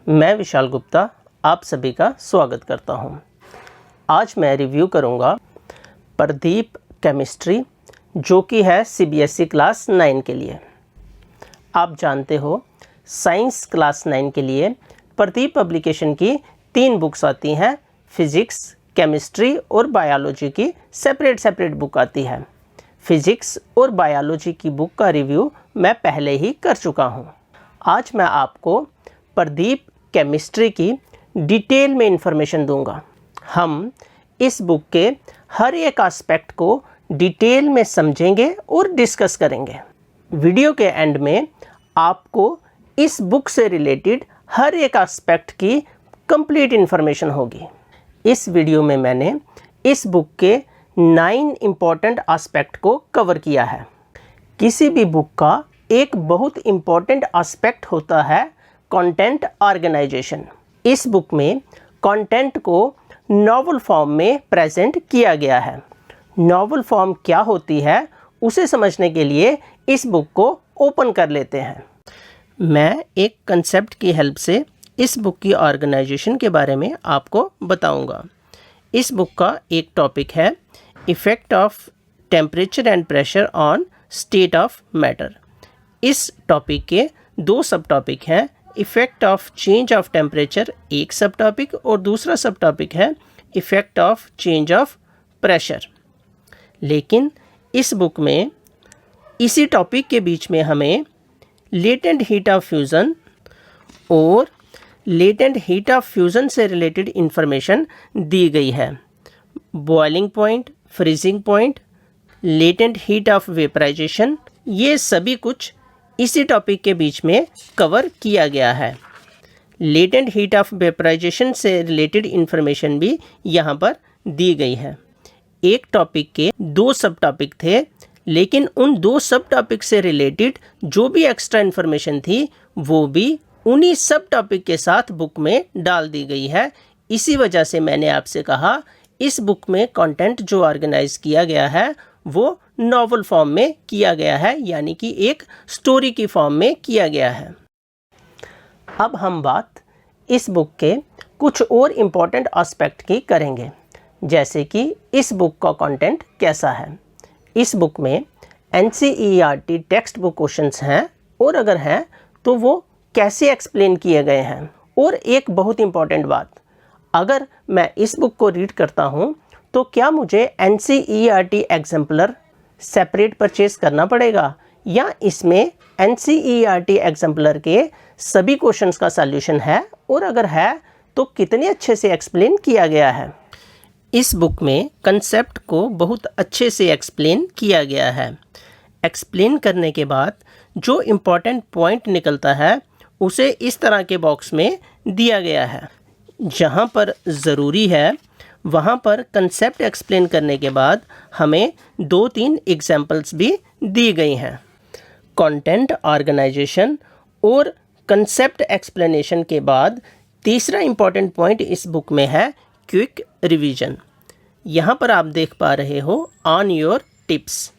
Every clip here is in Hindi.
मैं विशाल गुप्ता आप सभी का स्वागत करता हूं। आज मैं रिव्यू करूंगा प्रदीप केमिस्ट्री, जो कि है सीबीएसई क्लास 9 के लिए। आप जानते हो साइंस क्लास 9 के लिए प्रदीप पब्लिकेशन की 3 बुक्स आती हैं। फिज़िक्स, केमिस्ट्री और बायोलॉजी की सेपरेट बुक आती है। फिज़िक्स और बायोलॉजी की बुक का रिव्यू मैं पहले ही कर चुका हूं। आज मैं आपको प्रदीप केमिस्ट्री की डिटेल में इंफॉर्मेशन दूंगा। हम इस बुक के हर एक एस्पेक्ट को डिटेल में समझेंगे और डिस्कस करेंगे। वीडियो के एंड में आपको इस बुक से रिलेटेड हर एक एस्पेक्ट की कंप्लीट इंफॉर्मेशन होगी। इस वीडियो में मैंने इस बुक के 9 इम्पॉर्टेंट एस्पेक्ट को कवर किया है। किसी भी बुक का एक बहुत इम्पॉर्टेंट एस्पेक्ट होता है कंटेंट ऑर्गेनाइजेशन। इस बुक में कंटेंट को नॉवल फॉर्म में प्रेजेंट किया गया है। नॉवल फॉर्म क्या होती है उसे समझने के लिए इस बुक को ओपन कर लेते हैं। मैं एक कंसेप्ट की हेल्प से इस बुक की ऑर्गेनाइजेशन के बारे में आपको बताऊंगा। इस बुक का एक टॉपिक है effect of temperature and pressure on state of matter. इस टॉपिक के 2 सब टॉपिक हैं। Effect of change of temperature एक सब टॉपिक और दूसरा सब टॉपिक है effect of change of pressure. लेकिन इस बुक में इसी टॉपिक के बीच में हमें लेटेंट हीट ऑफ फ्यूज़न और लेटेंट हीट ऑफ फ्यूज़न से रिलेटेड इंफॉर्मेशन दी गई है। Boiling point, freezing point, latent heat of vaporisation, ये सभी कुछ इसी टॉपिक के बीच में कवर किया गया है। लेटेंट हीट ऑफ वेपराइजेशन से रिलेटेड इंफॉर्मेशन भी यहाँ पर दी गई है। एक टॉपिक के 2 सब टॉपिक थे, लेकिन उन 2 सब टॉपिक से रिलेटेड जो भी एक्स्ट्रा इंफॉर्मेशन थी वो भी उन्हीं सब टॉपिक के साथ बुक में डाल दी गई है। इसी वजह से मैंने आपसे कहा इस बुक में कंटेंट जो ऑर्गेनाइज किया गया है वो नॉवल फॉर्म में किया गया है, यानी कि एक स्टोरी की फॉर्म में किया गया है। अब हम बात इस बुक के कुछ और इम्पॉर्टेंट एस्पेक्ट की करेंगे, जैसे कि इस बुक का कंटेंट कैसा है। इस बुक में NCERT टेक्स्ट बुक क्वेश्चंस हैं, और अगर हैं तो वो कैसे एक्सप्लेन किए गए हैं। और एक बहुत इम्पॉर्टेंट बात, अगर मैं इस बुक को रीड करता हूँ तो क्या मुझे NCERT एग्जाम्पलर सेपरेट परचेज करना पड़ेगा, या इसमें NCERT एग्जाम्पलर के सभी क्वेश्चंस का सॉल्यूशन है, और अगर है तो कितने अच्छे से एक्सप्लेन किया गया है। इस बुक में कंसेप्ट को बहुत अच्छे से एक्सप्लेन किया गया है। एक्सप्लेन करने के बाद जो इम्पॉर्टेंट पॉइंट निकलता है उसे इस तरह के बॉक्स में दिया गया है। जहाँ पर ज़रूरी है वहाँ पर कंसेप्ट एक्सप्लेन करने के बाद हमें 2-3 एग्जाम्पल्स भी दी गई हैं। कंटेंट ऑर्गेनाइजेशन और कंसेप्ट एक्सप्लेनेशन के बाद तीसरा इम्पॉर्टेंट पॉइंट इस बुक में है क्विक रिवीजन। यहाँ पर आप देख पा रहे हो ऑन योर टिप्स।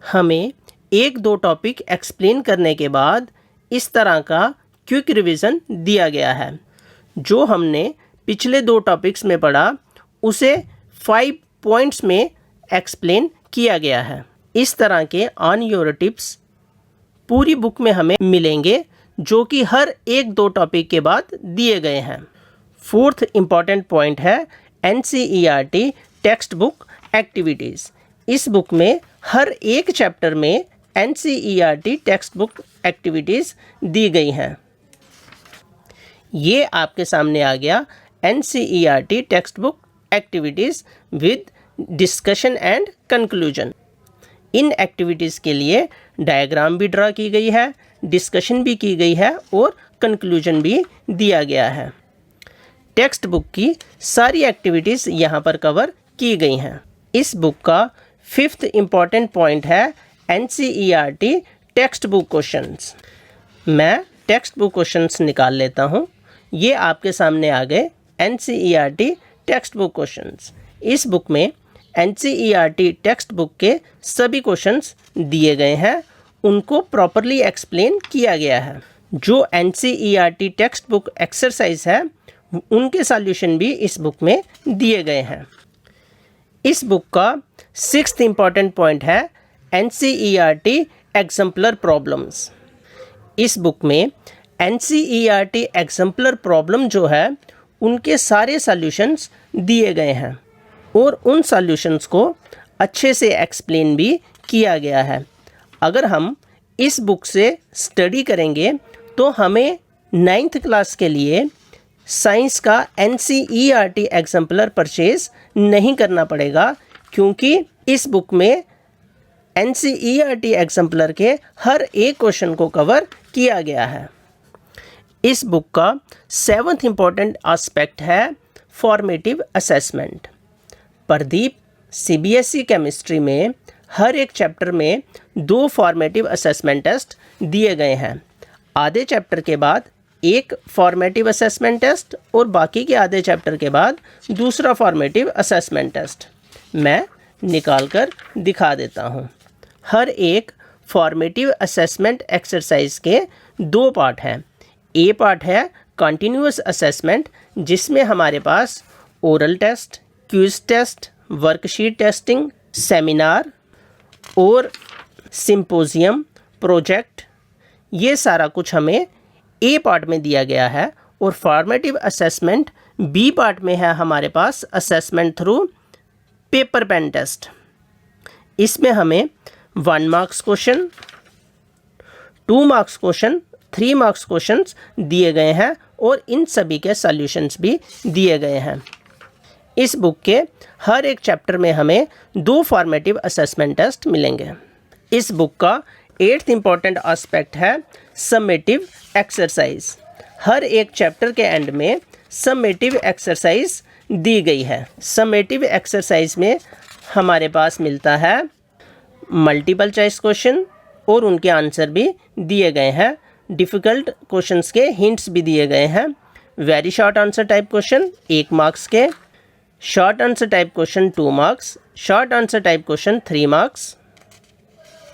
हमें 1-2 टॉपिक एक्सप्लेन करने के बाद इस तरह का क्विक रिवीजन दिया गया है। जो हमने पिछले 2 टॉपिक्स में पढ़ा उसे 5 पॉइंट्स में एक्सप्लेन किया गया है। इस तरह के ऑन योर टिप्स पूरी बुक में हमें मिलेंगे, जो कि हर 1-2 टॉपिक के बाद दिए गए हैं। 4th इम्पॉर्टेंट पॉइंट है NCERT टेक्स्ट बुक एक्टिविटीज़। इस बुक में हर एक चैप्टर में NCERT टेक्स्ट बुक एक्टिविटीज़ दी गई हैं। ये आपके सामने आ गया NCERT text book activities with discussion and conclusion. In activities के लिए डायग्राम भी ड्रा की गई है, डिस्कशन भी की गई है और कंक्लूजन भी दिया गया है। टेक्स्ट बुक की सारी एक्टिविटीज़ यहाँ पर कवर की गई हैं। इस बुक का 5th इम्पॉर्टेंट पॉइंट है NCERT टेक्स्ट बुक क्वेश्चंस। मैं टेक्स्ट बुक क्वेश्चंस निकाल लेता हूँ। ये आपके सामने आ गए NCERT टेक्स्ट बुक क्वेश्चंस। इस बुक में NCERT टेक्स्ट बुक के सभी क्वेश्चंस दिए गए हैं, उनको प्रॉपरली एक्सप्लेन किया गया है। जो NCERT टेक्स्ट बुक एक्सरसाइज है उनके सॉल्यूशन भी इस बुक में दिए गए हैं। इस बुक का 6th इम्पॉर्टेंट पॉइंट है NCERT एग्जाम्पलर प्रॉब्लम्स। इस बुक में NCERT एग्जाम्पलर प्रॉब्लम जो है उनके सारे सॉल्यूशंस दिए गए हैं और उन सॉल्यूशंस को अच्छे से एक्सप्लेन भी किया गया है। अगर हम इस बुक से स्टडी करेंगे तो हमें 9th क्लास के लिए साइंस का NCERT एग्जाम्पलर परचेज नहीं करना पड़ेगा, क्योंकि इस बुक में NCERT एग्जाम्पलर के हर एक क्वेश्चन को कवर किया गया है। इस बुक का 7th इम्पॉर्टेंट एस्पेक्ट है formative assessment. Pradeep CBSE chemistry में हर एक चैप्टर में 2 फॉर्मेटिव असेसमेंट टेस्ट दिए गए हैं। आधे चैप्टर के बाद एक फॉर्मेटिव असेसमेंट टेस्ट और बाकी के आधे चैप्टर के बाद दूसरा फॉर्मेटिव असेसमेंट टेस्ट। मैं निकाल कर दिखा देता हूँ। हर एक फॉर्मेटिव असेसमेंट एक्सरसाइज के 2 पार्ट हैं। ए पार्ट है कंटिन्यूअस असेसमेंट, जिसमें हमारे पास oral test, quiz test, worksheet testing, seminar और सिंपोजियम, प्रोजेक्ट, ये सारा कुछ हमें ए पार्ट में दिया गया है। और फॉर्मेटिव असेसमेंट बी पार्ट में है हमारे पास assessment through paper pen test. इसमें हमें 1 marks question, 2 marks question, 3 marks questions दिए गए हैं और इन सभी के सॉल्यूशंस भी दिए गए हैं। इस बुक के हर एक चैप्टर में हमें 2 फॉर्मेटिव असेसमेंट टेस्ट मिलेंगे। इस बुक का 8th इम्पॉर्टेंट एस्पेक्ट है समेटिव एक्सरसाइज। हर एक चैप्टर के एंड में समेटिव एक्सरसाइज दी गई है। समेटिव एक्सरसाइज में हमारे पास मिलता है मल्टीपल चॉइस क्वेश्चन और उनके आंसर भी दिए गए हैं। डिफ़िकल्ट क्वेश्चंस के हिंट्स भी दिए गए हैं। Very short answer type question 1 marks के, short answer type question 2 marks, short answer type question 3 marks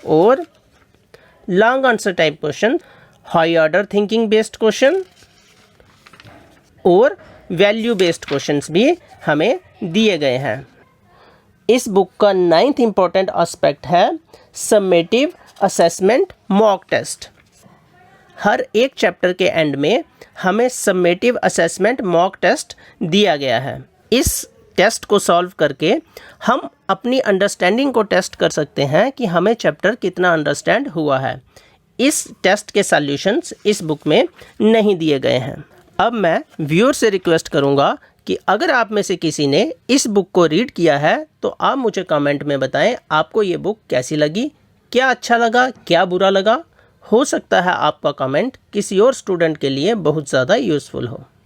और long answer type question, high order thinking based question और वैल्यू बेस्ड क्वेश्चंस भी हमें दिए गए हैं। इस बुक का 9th इम्पॉर्टेंट एस्पेक्ट है समेटिव असेसमेंट मॉक टेस्ट। हर एक चैप्टर के एंड में हमें समेटिव असेसमेंट मॉक टेस्ट दिया गया है। इस टेस्ट को सॉल्व करके हम अपनी अंडरस्टैंडिंग को टेस्ट कर सकते हैं कि हमें चैप्टर कितना अंडरस्टैंड हुआ है। इस टेस्ट के सॉल्यूशंस इस बुक में नहीं दिए गए हैं। अब मैं व्यूअर से रिक्वेस्ट करूंगा कि अगर आप में से किसी ने इस बुक को रीड किया है तो आप मुझे कमेंट में बताएं आपको ये बुक कैसी लगी, क्या अच्छा लगा, क्या बुरा लगा। हो सकता है आपका कमेंट किसी और स्टूडेंट के लिए बहुत ज़्यादा यूज़फुल हो।